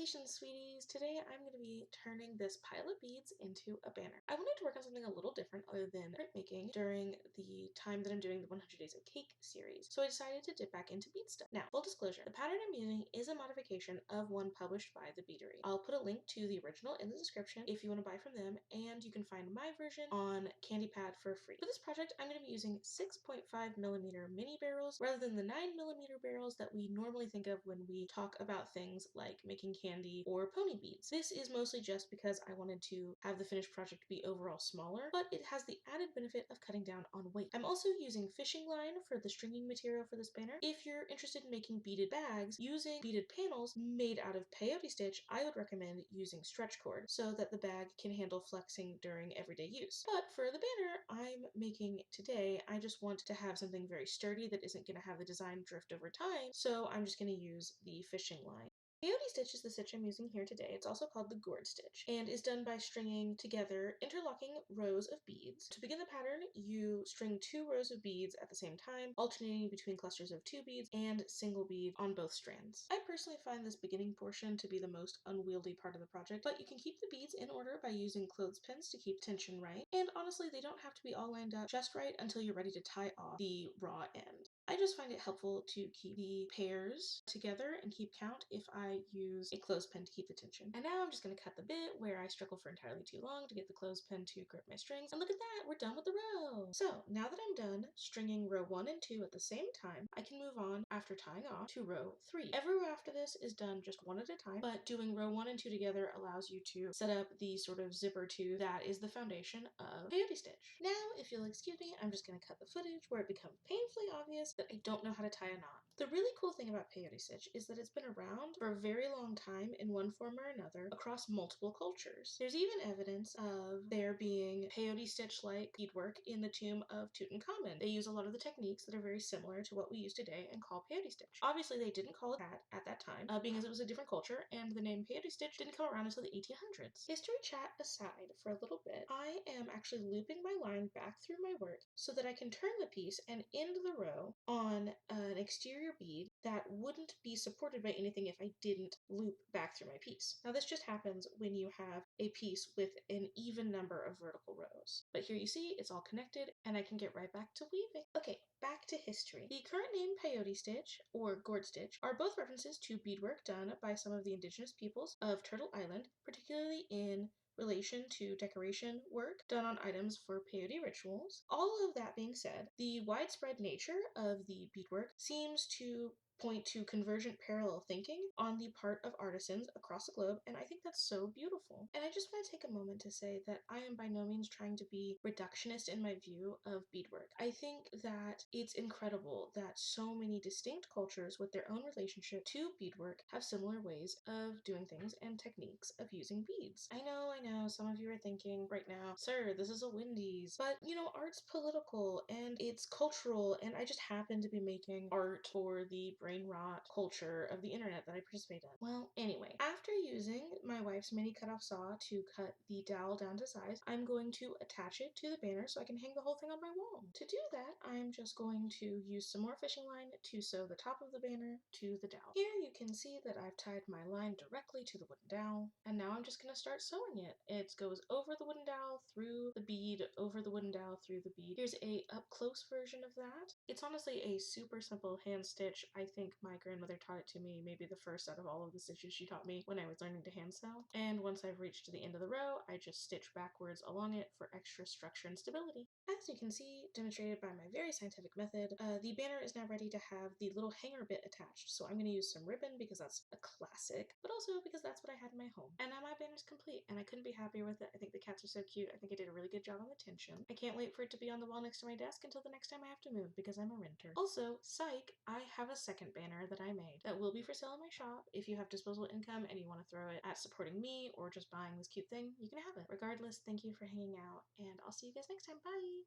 Congratulations, sweeties! Today I'm going to be turning this pile of beads into a banner. I wanted to work on something a little different other than printmaking during the time that I'm doing the 100 Days of Cake series, so I decided to dip back into bead stuff. Now, full disclosure, the pattern I'm using is a modification of one published by the Beadery. I'll put a link to the original in the description if you want to buy from them, and you can find my version on CandyPad for free. For this project, I'm going to be using 6.5mm mini barrels rather than the 9mm barrels that we normally think of when we talk about things like making candy or pony beads. This is mostly just because I wanted to have the finished project be overall smaller, but it has the added benefit of cutting down on weight. I'm also using fishing line for the stringing material for this banner. If you're interested in making beaded bags using beaded panels made out of peyote stitch, I would recommend using stretch cord so that the bag can handle flexing during everyday use. But for the banner I'm making today, I just want to have something very sturdy that isn't going to have the design drift over time, so I'm just going to use the fishing line. Peyote stitch is the stitch I'm using here today. It's also called the gourd stitch and is done by stringing together interlocking rows of beads. To begin the pattern, you string 2 rows of beads at the same time, alternating between clusters of 2 beads and single bead on both strands. I personally find this beginning portion to be the most unwieldy part of the project, but you can keep the beads in order by using clothespins to keep tension right, and honestly they don't have to be all lined up just right until you're ready to tie off the raw end. I just find it helpful to keep the pairs together and keep count if I use a clothespin to keep the tension. And now I'm just going to cut the bit where I struggle for entirely too long to get the clothespin to grip my strings. And look at that, we're done with the row! So now that I'm done stringing row 1 and 2 at the same time, I can move on after tying off to row 3. Every row after this is done just one at a time, but doing row 1 and 2 together allows you to set up the sort of zipper tube that is the foundation of peyote stitch. Now, if you'll excuse me, I'm just going to cut the footage where it becomes painfully obvious that I don't know how to tie a knot. The really cool thing about peyote stitch is that it's been around for a very long time in one form or another across multiple cultures. There's even evidence of there being peyote stitch-like beadwork in the tomb of Tutankhamun. They use a lot of the techniques that are very similar to what we use today and call peyote stitch. Obviously, they didn't call it that at that time because it was a different culture, and the name peyote stitch didn't come around until the 1800s. History chat aside for a little bit, I am actually looping my line back through my work so that I can turn the piece and end the row on an exterior bead that wouldn't be supported by anything if I didn't loop back through my piece. Now this just happens when you have a piece with an even number of vertical rows. But here you see it's all connected and I can get right back to weaving. Okay, back to history. The current name peyote stitch or gourd stitch are both references to beadwork done by some of the indigenous peoples of Turtle Island, particularly in relation to decoration work done on items for peyote rituals. All of that being said, the widespread nature of the beadwork seems to point to convergent parallel thinking on the part of artisans across the globe, and I think that's so beautiful. And I just want to take a moment to say that I am by no means trying to be reductionist in my view of beadwork. I think that it's incredible that so many distinct cultures with their own relationship to beadwork have similar ways of doing things and techniques of using beads. I know, some of you are thinking right now, sir, this is a Wendy's, but you know, art's political and it's cultural, and I just happen to be making art for the brain rot culture of the internet that I participate in. Well, anyway, after using my wife's mini cutoff saw to cut the dowel down to size, I'm going to attach it to the banner so I can hang the whole thing on my wall. To do that, I'm just going to use some more fishing line to sew the top of the banner to the dowel. Here you can see that I've tied my line directly to the wooden dowel, and now I'm just going to start sewing it. It goes over the wooden dowel, through the bead, over the wooden dowel, through the bead. Here's a up-close version of that. It's honestly a super simple hand stitch. I think my grandmother taught it to me, maybe the first out of all of the stitches she taught me when I was learning to hand sew. And once I've reached the end of the row, I just stitch backwards along it for extra structure and stability. As you can see, demonstrated by my very scientific method, the banner is now ready to have the little hanger bit attached. So I'm going to use some ribbon because that's a classic, but also because that's what I had in my home. And now my banner's complete, and I couldn't be happier with it. I think the cats are so cute. I think I did a really good job on the tension. I can't wait for it to be on the wall next to my desk until the next time I have to move because I'm a renter. Also, psych, I have a second banner that I made that will be for sale in my shop. If you have disposable income and you want to throw it at supporting me or just buying this cute thing, you can have it. Regardless, thank you for hanging out, and I'll see you guys next time. Bye!